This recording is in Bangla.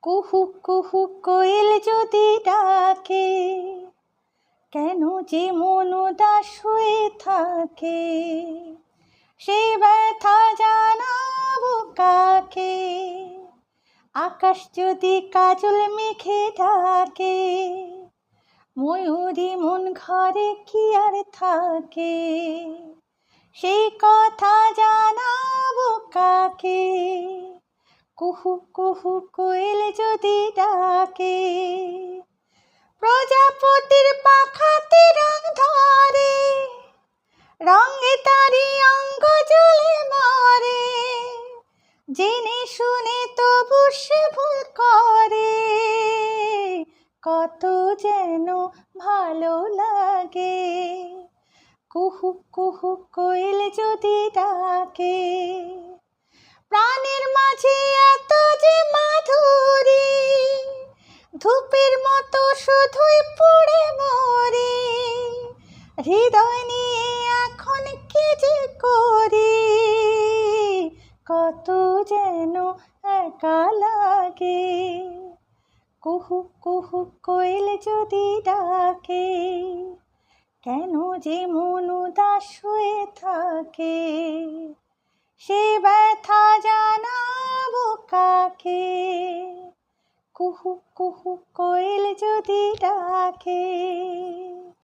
কুহু কুহু কোয়েল যদি ডাকে, কেন যে মন উদাস হয়ে থাকে, সে ব্যথা জানাবো কাকে? আকাশ যদি কাজল মেঘে ঢাকে, ময়ূরী মন ঘরে কি আর থাকে, সেই কথা জানাবো কাকে? কুহু কুহু কোয়েল যদি ডাকে, প্রজাপতির পাখাতে রং ধরে, রঙে তারি অঙ্গ জ্বলে মরে, জেনে শুনে তবু সে ভুল করে, কত যেন ভালো লাগে। কুহু কুহু কোয়েল যদি ডাকে, প্রাণের মাঝে এত যে মাধুরী, ধূপের মতো শুধুই পুড়ে মরি, হৃদয় নিয়ে এখন কি যে করি, কত যেন একা লাগে। কুহু কুহু কোয়েল যদি ডাকে, কেন যে মন উদাস হয়ে থাকে, সে ব্যথা জানাবো কাকে? কুহু কুহু কোয়েল যদি ডাকে।